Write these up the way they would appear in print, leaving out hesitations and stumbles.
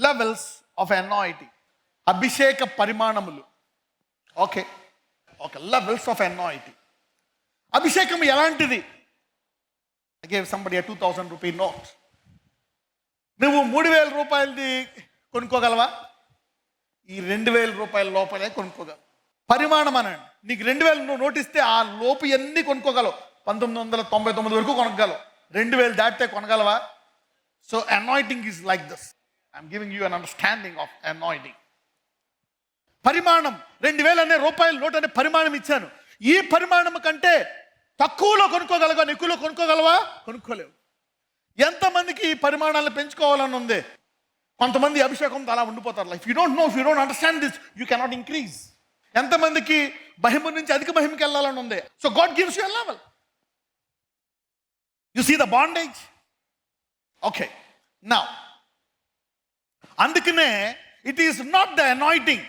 Levels of anointing. అభిషేక పరిమాణములు. Okay, levels of anointing. అభిషేకం ఎలాంటిది? I gave somebody a 2000 rupee note. నువ్వు 3000 రూపాయలది కొనుక్కోగలవా? ఈ 2000 రూపాయల లోపలే కొనుక్కోగలవు. పరిమాణం అనండి. నీకు 2000 నువ్వు నోటిస్తే ఆ లోపు ఎన్ని కొనుక్కోగలవు? 1999 వరకు కొనగలవు. 2000 దాటితే కొనగలవా? So anointing is like this. I'm giving you an understanding of anointing. పరిమాణం 2000 అనే రూపాయల నోట్ అనే పరిమాణం ఇచ్చాను. ఈ పరిమాణం కంటే తక్కువలో కొనుక్కోగలవా? ఎక్కువలో కొనుక్కోగలవా? కొనుక్కోలేవు. ఎంతమందికి ఈ పరిమాణాలను పెంచుకోవాలని ఉంది? కొంతమంది అభిషేకంతో అలా ఉండిపోతారు. If you don't know, if you don't understand this, you cannot increase. ఎంతమందికి మహిమ నుంచి అధిక మహిమకి వెళ్ళాలని ఉంది? So God gives you a level. You see the bondage. Okay, now అందుకనే it is not the anointing,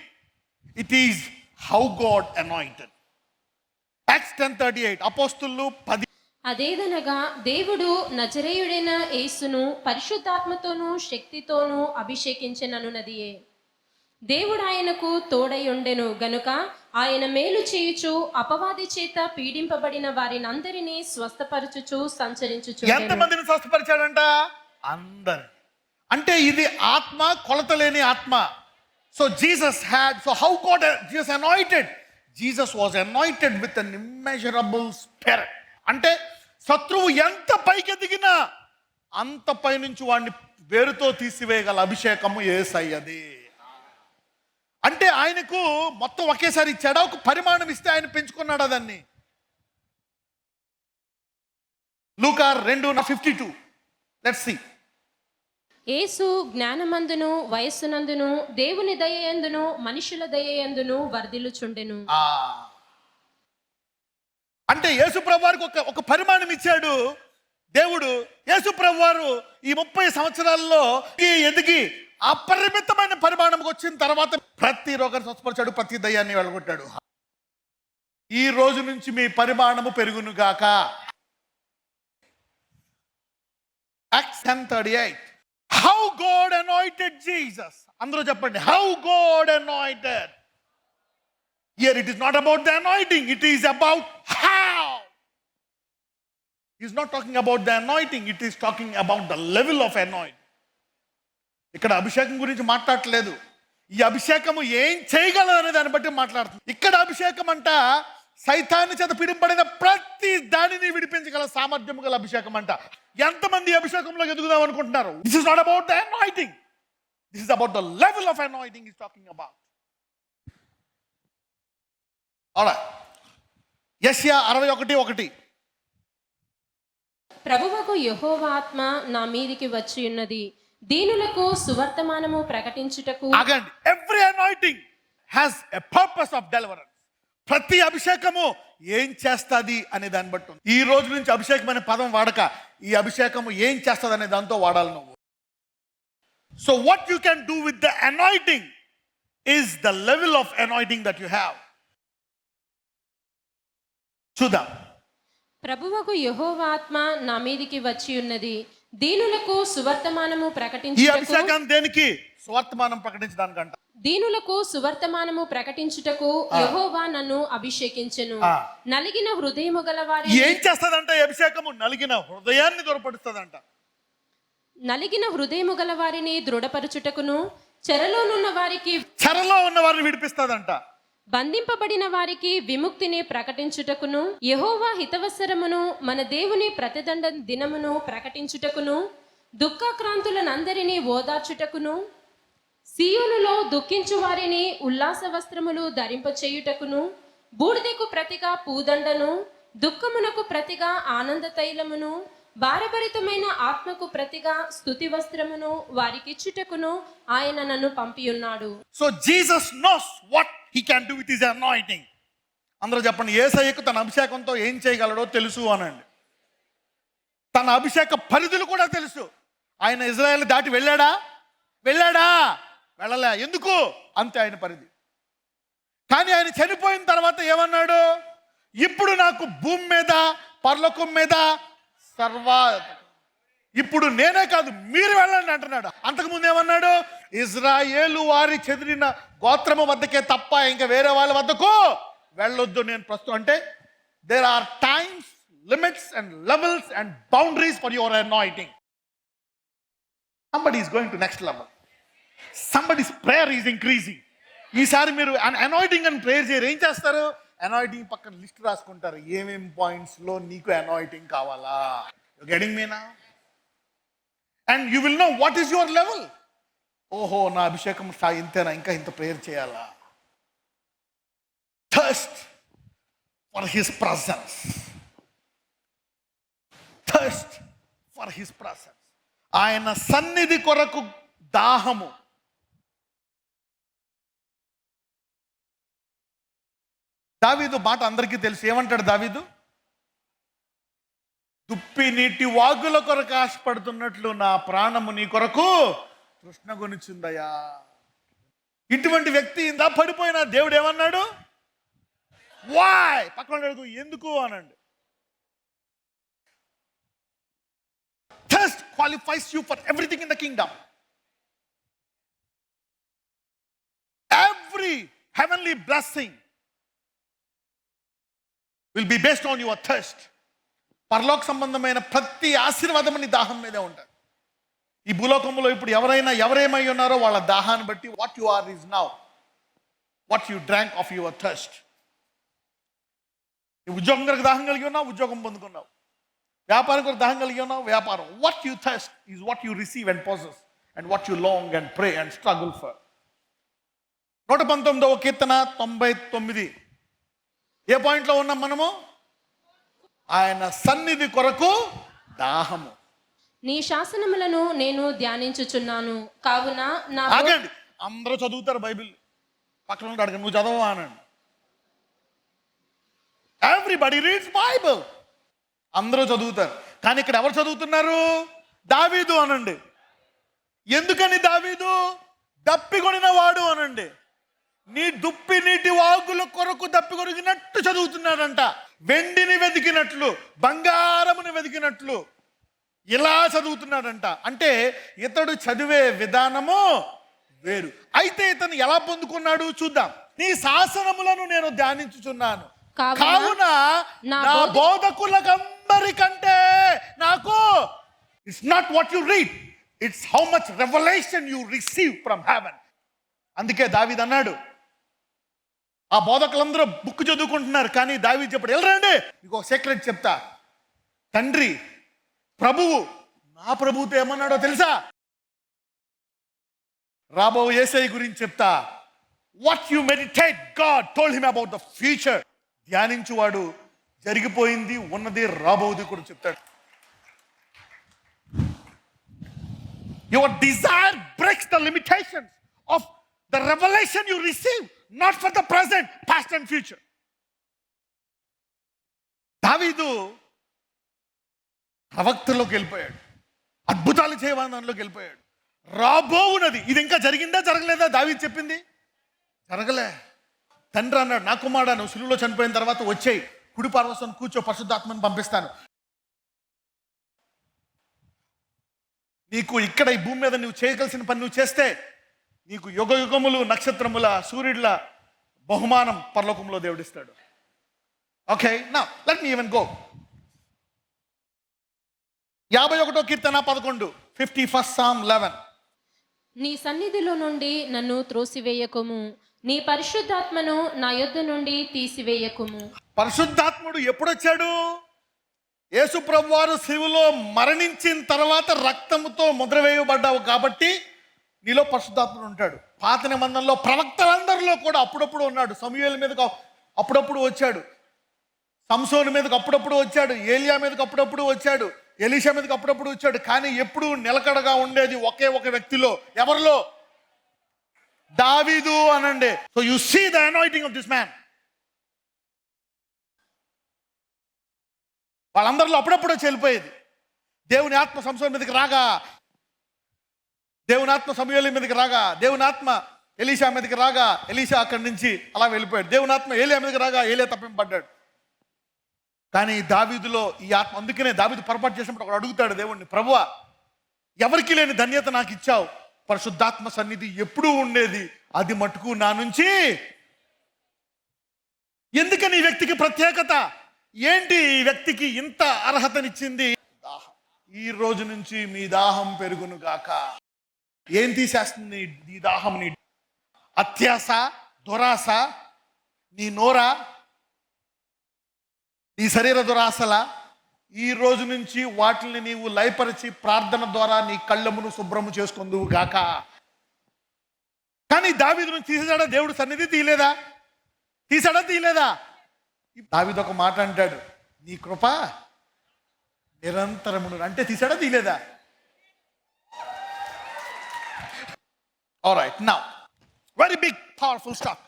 it is how God anointed. Acts 10:38 అపోస్తులు 10. అదేదనగా దేవుడు నజరేయుడైన యేసును పరిశుద్ధాత్మతోనూ శక్తితోనూ అభిషేకించెననున్నదియే. దేవుడు ఆయనకు తోడై ఉండెను గనుక ఆయన మేలు చేయుచు అపవాది చేత పీడింపబడిన వారినందరినీ స్వస్థపరచుచు సంచరించుచు. ఎంతమందిని స్వస్థపరిచాడంట? అందరు. అంటే ఇది ఆత్మ, కొలత లేని ఆత్మ. So Jesus had, so how God Jesus anointed. Jesus was anointed with an immeasurable spirit. అంటే శత్రువు ఎంత పైకి ఎదిగినా అంత పైనుంచి వాడిని వేరుతో తీసివేయగల అభిషేకము యేసయ్యది. అంటే ఆయనకు మొత్తం ఒకేసారి ఇచ్చాడా? ఒక పరిమాణం ఇస్తే ఆయన పెంచుకున్నాడా దాన్ని? లూకా 2:52. Let's see. యేసు జ్ఞానమందును వయస్సునందును దేవుని దయయందును మనుషుల దయయందును వర్ధిల్లుచుండెను. అంటే యేసు ప్రభు వారికి ఒక పరిమాణం ఇచ్చాడు దేవుడు. యేసు ప్రభు వారు ఈ 30 సంవత్సరాల్లో ఎదిగి అపరిమితమైన పరిమాణంకి వచ్చిన తర్వాత ప్రతి రోగాన్ని స్వస్థపరిచాడు, ప్రతి దయ్యాన్ని వెళ్ళగొట్టాడు. ఈ రోజు నుంచి మీ పరిమాణము పెరుగును గాక. Acts 10:38. How God anointed Jesus. అందరూ చెప్పండి, how God anointed. Here it is not about the anointing, it is about how. He is not talking about the anointing, it is talking about the level of anointing. ఇక్కడ అభిషేకం గురించి మాట్లాడట్లేదు. ఈ అభిషేకము ఏం చేయగలదు అనే దాన్ని బట్టి మాట్లాడుతుంది. ఇక్కడ అభిషేకం అంట సైతాన్ని చేత పీడింపబడిన ప్రతి దానిని విడిపించగల సామర్థ్యం గల అభిషేకం అంట. ఎంతమంది అభిషేకంలో ఎదుగుదాం అనుకుంటున్నారు? This is not about the anointing, this is about the level of anointing is talking about. Alright, యెషయా 61:1. ప్రభువకు యెహోవా ఆత్మ నా మీదికి వచ్చి ఉన్నది, దీనులకు సువర్తమానము ప్రకటించుటకు. ఆగండి. Every anointing has a purpose of deliverance. ప్రతి అభిషేకము ఏం చేస్తుంది అనే దాన్ని బట్టి. ఈ రోజు నుంచి అభిషేకం అనే పదం వాడక ఈ అభిషేకము ఏం చేస్తుంది అనే దాంతో వాడాలి నువ్వు. So what you can do with the anointing is the level of anointing that you have. చూద్దాం. ప్రభువకు యెహోవా ఆత్మ నా మీదికి వచ్చి ఉన్నది, దీనులకు సువర్తమానము ఈ ప్రకటించుటకు. అభిషేకం దేనికి? సువర్తమానం ప్రకటించడానికంట. దీనులకు సువర్తమానము ప్రకటించుటకు యెహోవా నన్ను అభిషేకించెను. నలిగిన హృదయము గల వారి. ఏం చేస్తదంట ఈ అభిషేకము? నలిగిన హృదయాన్ని దృఢపరుస్తదంట. నలిగిన హృదయము గల వారిని దృఢపరచుటకును, చెరలో ఉన్న వారిని విడిపిస్తదంట. బంధింపబడిన వారికి విముక్తిని ప్రకటించుటకును, యెహోవా హితవసరమును మన దేవుని ప్రతిదండ దినమును ప్రకటించుటకును, దుఃఖాక్రాంతులనందరినీ ఓదార్చుటకును, సీయోనులో దుఃఖించు వారిని ఉల్లాస వస్త్రములు ధరింపచేయుటకును, బూడిదకు ప్రతిగా పూదండను, దుఃఖమునకు ప్రతిగా ఆనంద తైలమును, భారభరితమైన ఆత్మకు ప్రతిగా స్తుతి వస్త్రమును వారికిచ్చుటకును ఆయన నన్ను పంపియున్నాడు. So Jesus knows what he can do with his anointing. అందరూ చెప్పండి, యేసయ్యకు తన అభిషేకంతో ఏం చేయగలడో తెలుసు అనండి. తన అభిషేక పరిధులు కూడా తెలుసు. ఆయన ఇజ్రాయెల్ దాటి వెళ్ళాడా? వెళ్ళలే. ఎందుకు? అంతే ఆయన పరిధి. కానీ ఆయన చనిపోయిన తర్వాత ఏమన్నాడు? ఇప్పుడు నాకు భూమి మీద పరలోకం మీద ఇప్పుడు నేనే కాదు మీరు వెళ్ళండి అంటున్నాడు. అంతకుముందు ఏమన్నాడు? ఇజ్రాయేలు వారి చెదిరిన గోత్రము వద్దకే తప్ప ఇంకా వేరే వాళ్ళ వద్దకు వెళ్ళొద్దు. నేను ప్రస్తుతం అంటే there are times, limits and levels and boundaries for your anointing. Somebody is going to next level. Somebody's prayer is increasing. ఈసారి మీరు అనాయింటింగ్ అని ప్రేయర్ చేయరు. ఏం చేస్తారు? అనాయింటింగ్ పక్కన లిస్ట్ రాసుకుంటారు. ఏమేం పాయింట్స్లో నీకు అనాయింటింగ్ కావాలా. యు గెటింగ్ మీ నా? And you will know what is your level. ఓహో, నా అభిషేకం ఇంతేనా, ఇంకా ఇంత ప్రేయర్ చేయాలా. Thirst for his presence. Thirst for his presence. ఆయన సన్నిధి కొరకు దాహము. దావీదు మాట అందరికీ తెలుసు. ఏమంటాడు దావీదు? దుప్పి నీటి వాగుల కొరకు ఆశపడుతున్నట్లు నా ప్రాణము నీ కొరకు తృష్ణగొనిచుందయ్యా. ఇటువంటి వ్యక్తి ఇందా పడిపోయిన దేవుడు ఏమన్నాడు? వాయ్, పక్కన అడుగు, ఎందుకు అనండి. Thirst qualifies you for everything in the kingdom. Every heavenly blessing will be based on your thirst. పరలోక సంబంధమైన ప్రతి ఆశీర్వాదం నీ దాహం మీదే ఉంటుంది. ఈ భూలోకంలో ఇప్పుడు ఎవరేమై ఉన్నారో వాళ్ళ దాహాన్ని బట్టి what you are is now what you drank of your thirst. నీ ఉద్యోగం కొరకు దాహం కలిగి ఉన్నావు, ఉద్యోగం పొందుకున్నావు. వ్యాపారం కొరకు దాహం కలిగి ఉన్నావు, వ్యాపారం. What you thirst is what you receive and possess and what you long and pray and struggle for. 119వ కీర్తన 99. ఏ పాయింట్లో ఉన్నాం మనము? ఆయన సన్నిధి కొరకు దాహము. నీ శాసనములను నేను ధ్యానించుచున్నాను కావున నా ఆగండి, అందరూ చదువుతారు బైబిల్. పక్కన ఉండి అడగండి, నువ్వు చదవవా అనండి. Everybody reads Bible. అందరూ చదువుతారు. కానీ ఇక్కడ ఎవరు చదువుతున్నారు? దావీదు అనండి. ఎందుకని దావీదు? దప్పికొనిన వాడు అనండి. నీ దుప్పి నీటి వాగుల కొరకు దప్పికొరిగినట్టు చదువుతున్నాడంట. వెండిని వెతికినట్లు, బంగారముని వెతికినట్లు ఇలా చదువుతున్నాడంట. అంటే ఇతడు చదివే విధానము వేరు. అయితే ఇతను ఎలా పొందుకున్నాడు చూద్దాం. నీ శాసనములను నేను ధ్యానించుచున్నాను కావున నా బోధకులకందరికంటే నాకు. It's not what you read, it's how much revolution you receive from heaven. అందుకే దావీదు అన్నాడు, ఆ బోధకులందరూ బుక్ చదువుకుంటున్నారు, కానీ దావీదు చెప్పాడు, వెళ్ళరండి మీకు సీక్రెట్ చెప్తా. తండ్రి ప్రభువు నా ప్రభువుతో ఏమన్నాడో తెలుసా? రాబో యేసయ్య గురించి చెప్తా. What you meditate God told him about the future. ధ్యానించువాడు జరిగిపోయింది, ఉన్నది, రాబోది కూడా చెప్తాడు. Your desire breaks the limitations of the revolution you receive, not for the present, past and future. Daveedu ప్రవక్తలోకి వెళ్ళిపోయాడు, అద్భుతాలు చేయవాదానిలోకి వెళ్ళిపోయాడు. రాబోవున్నది, ఇది ఇంకా జరిగిందా జరగలేదా? దావీదు చెప్పింది జరగలే. తండ్రి అన్నాడు, నా కుమారుడా, నువ్వు సిలువలో చనిపోయిన తర్వాత వచ్చేయి, కుడి పార్వసం కూర్చో, పరిశుద్ధాత్మని పంపిస్తాను. నీకు ఇక్కడ ఈ భూమి మీద నువ్వు చేయగలిసిన పని నువ్వు చేస్తే నీకు యుగ యుగములు, నక్షత్రముల, సూర్యుడిల బహుమానం పరలోకంలో దేవుడిస్తాడు. Okay, now let me even go. 51వ కీర్తన 11, 51st Psalm 11. నీ సన్నిధిలో నుండి నన్ను త్రోసివేయకుము, నీ పరిశుద్ధాత్మను నా యొద్ద నుండి తీసివేయకుము. పరిశుద్ధాత్ముడు ఎప్పుడొచ్చాడు? యేసు ప్రభువారు శిలువలో మరణించిన తర్వాత రక్తముతో ముద్ర వేయబడ్డావు కాబట్టి నీలో పరిశుద్ధాత్ముడు ఉంటాడు. పాత నిబంధనలో ప్రవక్తలందరిలో కూడా అప్పుడప్పుడు ఉన్నాడు. సమూయేలు మీదకు అప్పుడప్పుడు వచ్చాడు, సంసోను మీదకు అప్పుడప్పుడు వచ్చాడు, ఏలియా మీదకు అప్పుడప్పుడు వచ్చాడు, ఎలీషా మీదకి అప్పుడప్పుడు వచ్చాడు. కానీ ఎప్పుడు నిలకడగా ఉండేది ఒకే ఒక వ్యక్తిలో. ఎవరిలో? దావీదు అనండి. So you see the anointing of this man. వాళ్ళందరిలో అప్పుడప్పుడు వచ్చి వెళ్ళిపోయేది. దేవుని ఆత్మ సంసోను మీదకి రాగా, దేవుని ఆత్మ సమూయేలు మీదకి రాగా, దేవుని ఆత్మ ఎలీషా మీదకి రాగా, ఎలీషా అక్కడి నుంచి అలా వెళ్ళిపోయాడు. దేవుని ఆత్మ ఏలియా మీదకి రాగా, ఏలియా తప్పింపడ్డాడు. కానీ దావీదులో ఈ ఆత్మ, అందుకనే దావీదు పొరపాటు చేసినప్పుడు ఒకడు అడుగుతాడు దేవుణ్ణి, ప్రభువా, ఎవరికి లేని ధన్యత నాకు ఇచ్చావు, పరిశుద్ధాత్మ సన్నిధి ఎప్పుడూ ఉండేది, అది మటుకు నా నుంచి. ఎందుకని ఈ వ్యక్తికి ప్రత్యేకత ఏంటి? ఈ వ్యక్తికి ఇంత అర్హతనిచ్చింది? దాహం. ఈ రోజు నుంచి మీ దాహం పెరుగును గాక. ఏం తీసేస్తుంది ఈ దాహం? నీ అత్యాస, దురాశ, నీ నోరా, నీ శరీర దురాశల. ఈ రోజు నుంచి వాటిని నీవు లయపరిచి ప్రార్థన ద్వారా నీ కళ్ళమును శుభ్రము చేసుకుందువు గాక. కానీ దావీదు నుంచి తీసేసాడా దేవుడు సన్నిధి? తీయలేదా? తీసాడా? తీయలేదా? దావీదు ఒక మాట అంటాడు, నీ కృప నిరంతరమును. అంటే తీసాడా? తీయలేదా? Alright, now very big powerful stack.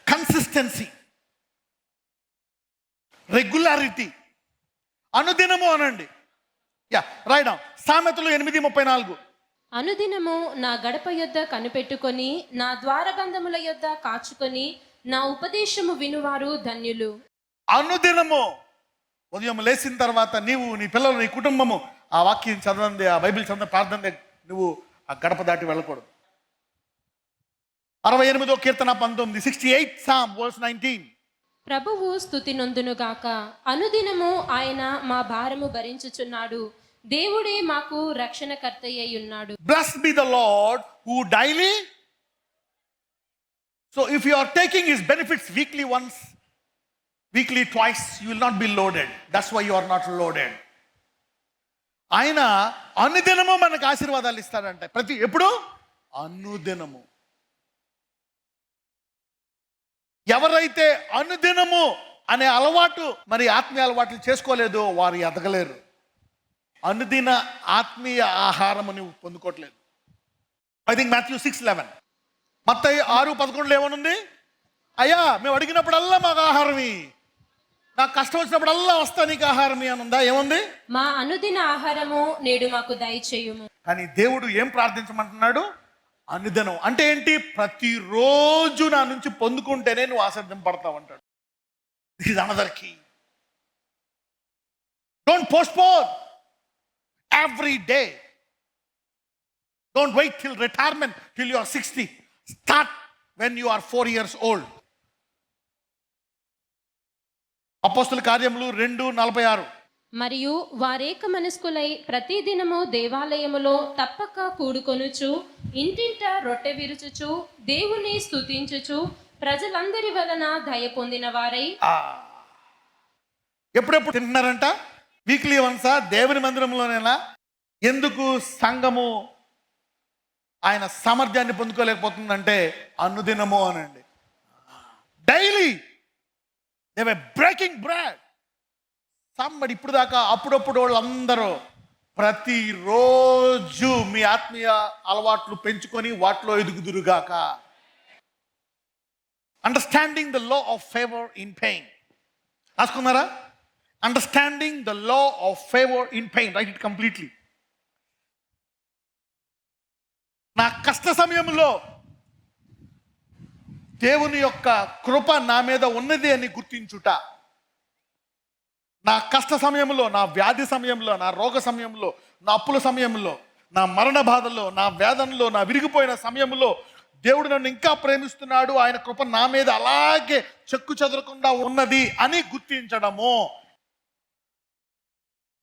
Consistency. Regularity. అనుదినము అనండి. Write down. సామెతలు 8:34. అనుదినము నా గడప యొద్ద కనిపెట్టుకొని, నా ద్వారబంధముల యొద్ద కాచుకొని, నా ఉపదేశము వినువారు ధన్యులు. అనుదినము ఉదయం లేచిన తర్వాత నీవు, నీ పిల్లలు, నీ కుటుంబము ఆ వాక్యం చదవండి, ఆ బైబిల్ చదవండి, ప్రార్థన, నువ్వు ఆ గడప దాటి వెళ్ళకూడదు. 68వ కీర్తన 19, 68 Psalm verse 19. ప్రభువు స్తుతి నొందునుగాక. అనుదినము ఆయన మా భారము భరించుచున్నాడు. దేవుడే మాకు రక్షణకర్తయ్య ఉన్నాడు. Blessed be the Lord who daily. So if you are taking his benefits weekly once, weekly twice, you will not be loaded. That's why you are not loaded. ఆయన అనుదినము మనకు ఆశీర్వాదాలు ఇస్తాడంటే. ఎప్పుడు? అనుదినము. ఎవరైతే అనుదినము అనే అలవాటు, మరి ఆత్మీయ అలవాట్లు చేసుకోలేదో వారు ఎదగలేరు. అనుదిన ఆత్మీయ ఆహారము నువ్వు పొందుకోవట్లేదు. I think Matthew 6:11. మత్తయి 6:11 ఏమనుంది? అయ్యా, మేము అడిగినప్పుడల్లా మాకు ఆహారమి, నాకు కష్టం వచ్చినప్పుడల్లా వస్తా నీకు ఆహారమి అని ఉందా? ఏముంది? మా అనుదిన ఆహారము నేడు మాకు దయచేయుము. కానీ దేవుడు ఏం ప్రార్థించమంటున్నాడు? అనుదినం. అంటే ఏంటి? ప్రతిరోజు నా నుంచి పొందుకుంటేనే నువ్వు ఆశీర్వదింపడతావు అంటాడు. This is another key. Don't postpone. Every day. Don't wait till retirement, till you are 60. Start when you are 4 years old. అపోస్తలుల కార్యములు 2:46. మరియు వారేక మనస్కులై ప్రతిదినము దేవాలయములో తప్పక కూడుకొనుచు, ఇంటింట రొట్టె విరుచుచు, దేవుని స్తుతించుచు, ప్రజలందరి వలన దయ పొందిన వారై. ఎప్పుడెప్పుడు తింటున్నారంట? వీక్లీ వన్సా? దేవుని మందిరంలోనేనా? ఎందుకు సంఘము ఆయన సామర్థ్యాన్ని పొందుకోలేకపోతుందంటే అనుదినము అనండి. Daily they were breaking bread. సమ్మడి ఇప్పుడు దాకా అప్పుడప్పుడు వాళ్ళందరూ ప్రతిరోజు మీ ఆత్మీయ అలవాట్లు పెంచుకొని వాటిలో ఎదుగుదురుగాక. Understanding the law of favour in pain. రాసుకున్నారా? Understanding the law of favour in pain. Write it completely. నా కష్ట సమయంలో దేవుని యొక్క కృప నా మీద ఉన్నది అని గుర్తించుట. నా కష్ట సమయంలో, నా వ్యాధి సమయంలో, నా రోగ సమయంలో, నా అప్పుల సమయంలో, నా మరణ బాధల్లో, నా వేదనలో, నా విరిగిపోయిన సమయంలో దేవుడు నన్ను ఇంకా ప్రేమిస్తున్నాడు, ఆయన కృప నా మీద అలాగే చెక్కు చెదరకుండా ఉన్నది అని గుర్తించడము.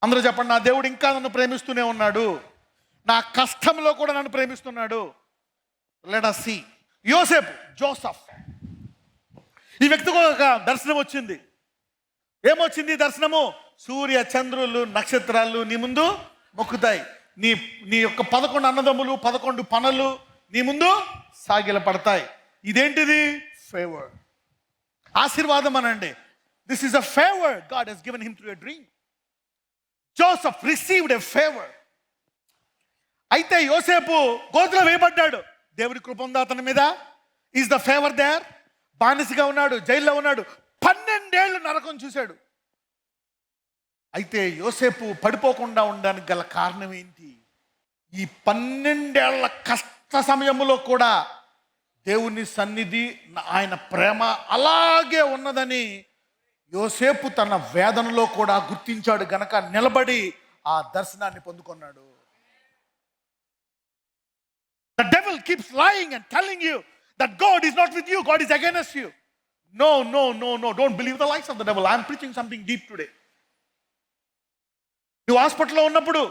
అందరూ చెప్పండి, నా దేవుడు ఇంకా నన్ను ప్రేమిస్తూనే ఉన్నాడు, నా కష్టంలో కూడా నన్ను ప్రేమిస్తున్నాడు. Let us see. జోసెఫ్, ఈ వ్యక్తికి ఒక దర్శనం వచ్చింది. ఏమొచ్చింది దర్శనము? సూర్య చంద్రులు నక్షత్రాలు నీ ముందు మొక్కుతాయి, నీ యొక్క 11 అన్నదమ్ములు 11 పనులు నీ ముందు సాగిల పడతాయి. ఇదేంటిది? ఫేవర్. ఆశీర్వాదం అనండి. This is a favour God has given him through a dream. Joseph received a favour. అయితే యోసేపు గోతులో వేయబడ్డాడు. దేవుడి కృప ఉంది అతని మీద. Is the favour there. బానిసగా ఉన్నాడు, జైల్లో ఉన్నాడు, 12 ఏళ్ళు నరకం చూశాడు. అయితే యోసేపు పడిపోకుండా ఉండడానికి గల కారణం ఏంటి? ఈ 12 ఏళ్ల కష్ట సమయంలో కూడా దేవుని సన్నిధి, ఆయన ప్రేమ అలాగే ఉన్నదని యోసేపు తన వేదనలో కూడా గుర్తించాడు గనక నిలబడి ఆ దర్శనాన్ని పొందుకున్నాడు. The devil keeps lying and telling you that God is not with you, God is against you. No, no, no, no. Don't believe the lies of the devil. I am preaching something deep today. నువ్వు హాస్పిటల్లో ఉన్నప్పుడు,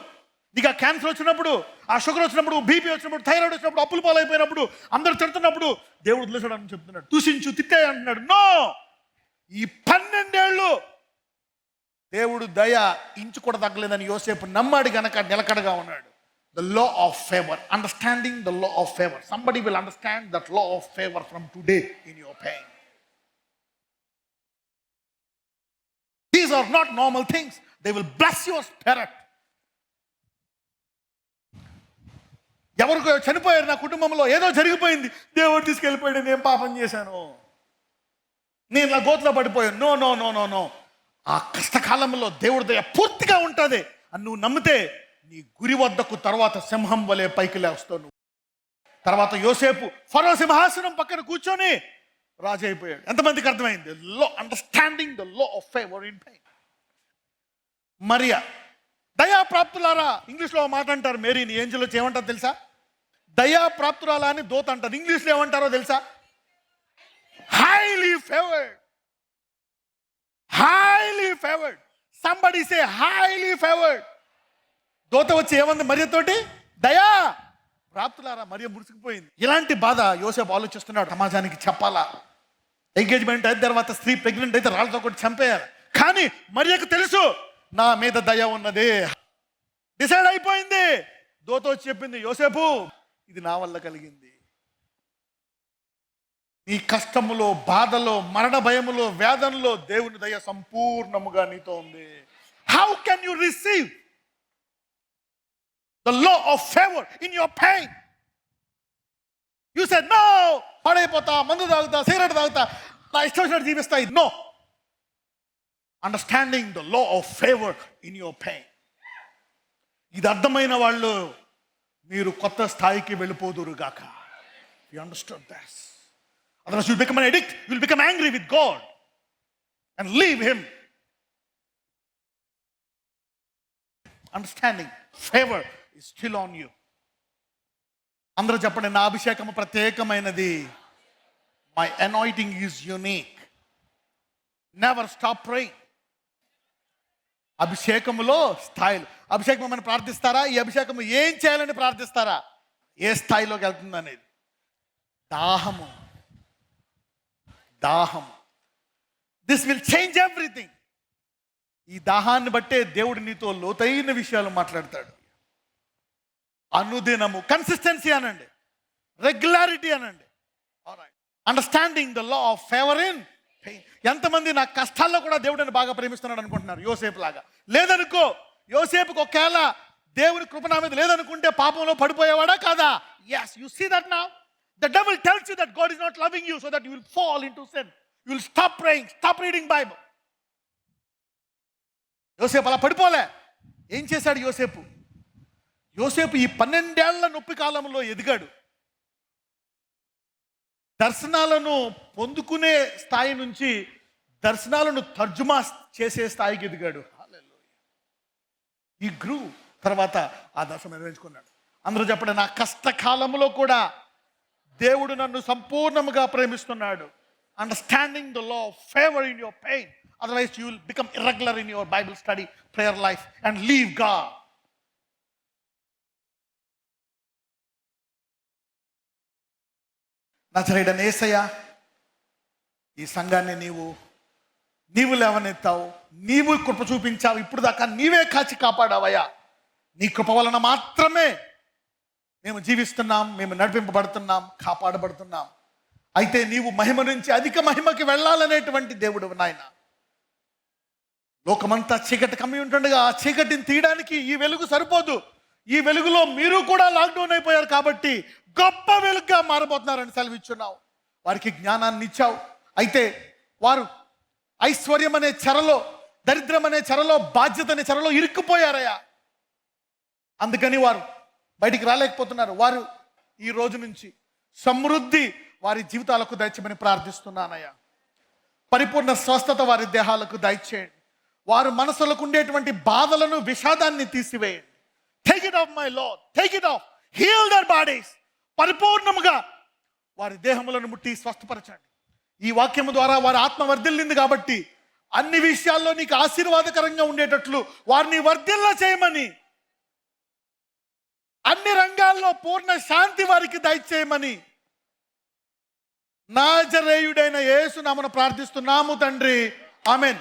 నీకు ఆ cancer వచ్చినప్పుడు, ఆ sugar వచ్చినప్పుడు, BP వచ్చినప్పుడు, thyroid వచ్చినప్పుడు, అప్పుల పాలైపోయినప్పుడు, అందరూ తిడుతున్నప్పుడు దేవుడు వదిలేసాడు అని చెప్తున్నాడు, దూషించు తిట్టే అంటున్నాడు. నో, ఈ 12 ఏళ్ళు దేవుడు దయ ఇంచు కూడా తగ్గలేదని యోసేపు నమ్మాడు గనక నిలకడగా ఉన్నాడు. The law of favor, understanding the law of favor. Somebody will understand that law of favor from today in your pain. These are not normal things. They will bless your spirit. ఎవరికో చనిపోయారు నా కుటుంబంలో, ఏదో జరిగిపోయింది, దేవుడు తీసుకెళ్ళిపోయాడు, నేను పాపం చేశాను, నేను నా గోతులో పడిపోయాను. No no no no no. ఆ కష్టకాలంలో దేవుడి దయ పూర్తిగా ఉంటుంది అని నువ్వు నమ్మితే నీ గురి వద్దకు తర్వాత సింహం వలె పైకి లేస్తావు నువ్వు. తర్వాత యోసేపు ఫరో సింహాసనం పక్కన కూర్చొని రాజు అయిపోయాడు. ఎంతమందికి అర్థమైంది? లో understanding the low of favour in pain. Mariya దయా ప్రాప్తులారా, ఇంగ్లీష్లో మాట అంటారు మేరీని, ఏంజెల్ వచ్చి ఏమంటారు తెలుసా? దయా ప్రాప్తురాలా అని దోత అంటారు. ఇంగ్లీష్లో ఏమంటారో తెలుసా? Highly favoured. Highly favoured. Somebody సే హైలీ ఫేవర్డ్. దోత వచ్చి ఏమంది మరియతోటి? దయా ప్రాప్తులారా. మరియ మురిసిపోయింది. ఇలాంటి బాధ యోసేపు ఆలోచిస్తున్నాడు, సమాజానికి చెప్పాలా? ఎంగేజ్మెంట్ అయిన తర్వాత స్త్రీ ప్రెగ్నెంట్ అయితే రాళ్ళతో కొట్టి చంపేయాలి. కానీ మరియకు తెలుసు నా మీద దయ ఉన్నది. డిసైడ్ అయిపోయింది. దోత వచ్చి చెప్పింది, యోసేపు ఇది నా వల్ల కలిగింది. నీ కష్టములో, బాధలో, మరణ భయములో, వేదనలో దేవుని దయ సంపూర్ణముగా నీతో ఉంది. How can you receive the law of favor in your pain? You said no, పడైపోతా, మందు తాగుతా, సిగరెట్ తాగుతా, నా ఇష్టం వచ్చినట్టు జీవిస్తా. No, understanding the law of favour in your pain. ఇది అర్థమైన వాళ్ళు మీరు కొత్త స్థాయికి వెళ్ళిపోదురు గాక. You understand this. Otherwise you become an addict, you will become angry with God and leave him. Understanding favor is still on you. అందరూ చెప్పండి, నా అభిషేకము ప్రత్యేకమైనది. My anointing is unique. Never stop praying. అభిషేకములో స్థాయిలు. అభిషేకం మనం ప్రార్థిస్తారా? ఈ అభిషేకము ఏం చేయాలని ప్రార్థిస్తారా? ఏ స్థాయిలోకి వెళ్తుంది అనేది. దాహము, దాహము. This will change everything. ఈ దాహాన్ని బట్టే దేవుడు నీతో లోతైన విషయాలు మాట్లాడతాడు. అనుదినము, కన్సిస్టెన్సీ అనండి, రెగ్యులారిటీ అనండి. Understanding the law of favour in pain. ఎంతమంది నా కష్టాల్లో కూడా దేవుడిని బాగా ప్రేమిస్తున్నాడు అనుకుంటున్నారు? యోసేపు లాగా లేదనుకో. యోసేపుకి ఒకవేళ దేవుని కృప నా మీద లేదనుకుంటే పాపంలో పడిపోయేవాడా కాదా? yes, you see that now. The devil tells you that God is not loving you so that you will fall into sin. You will stop praying, stop reading Bible. యోసేపు అలా పడిపోలే. ఏం చేశాడు యోసేపు? యోసేపు ఈ 12 ఏళ్ల నొప్పి కాలంలో ఎదిగాడు. దర్శనాలను పొందుకునే స్థాయి నుంచి దర్శనాలను తర్జుమా చేసే స్థాయికి ఎదిగాడు. ఈ గ్రూ తర్వాత ఆ దర్శనం నిర్వహించుకున్నాడు. అందరూ చెప్పండి, నా కష్టకాలంలో కూడా దేవుడు నన్ను సంపూర్ణముగా ప్రేమిస్తున్నాడు. Understanding the law of favour in your pain. Otherwise you will become irregular in your Bible study, prayer life and leave God. నజరేయుడైన యేసయ్య, ఈ సంఘాన్ని నీవు లేవనెత్తావు, నీవు కృప చూపించావు. ఇప్పుడు దాకా నీవే కాచి కాపాడావయ్యా. నీ కృప వలన మాత్రమే మేము జీవిస్తున్నాం, మేము నడిపింపబడుతున్నాం, కాపాడబడుతున్నాం. అయితే నీవు మహిమ నుంచి అధిక మహిమకి వెళ్ళాలనేటువంటి దేవుడు నాయన. లోకమంతా చీకటి కమ్మి ఉంటుండగా ఆ చీకటిని తీయడానికి ఈ వెలుగు సరిపోదు. ఈ వెలుగులో మీరు కూడా లాక్డౌన్ అయిపోయారు కాబట్టి గొప్ప వెలుగుగా మారబోతున్నారని సెలవిచ్చున్నావు. వారికి జ్ఞానాన్ని ఇచ్చావు. అయితే వారు ఐశ్వర్యం అనే చెరలో, దరిద్రం అనే చెరలో, బాధ్యత అనే చెరలో ఇరుక్కుపోయారయ్యా. అందుకని వారు బయటికి రాలేకపోతున్నారు. వారు ఈ రోజు నుంచి సమృద్ధి వారి జీవితాలకు దయచేయమని ప్రార్థిస్తున్నానయ్యా. పరిపూర్ణ స్వస్థత వారి దేహాలకు దయచేయండి. వారు మనసులకు ఉండేటువంటి బాధలను, విషాదాన్ని తీసివేయండి. Take it off, my Lord. Take it off. Heal their bodies. పరిపూర్ణముగా వారి దేహములను ముట్టి స్వస్థపరచండి. ఈ వాక్యము ద్వారా వారి ఆత్మ వర్ధిల్లింది కాబట్టి అన్ని విషయాల్లో నీకు ఆశీర్వాదకరంగా ఉండేటట్లు వారిని వర్ధిల్ల చేయమని, అన్ని రంగాల్లో పూర్ణ శాంతి వారికి దయచేయమని నాజరేయుడైన యేసు నామమున ప్రార్థిస్తున్నాము తండ్రి. ఆమెన్.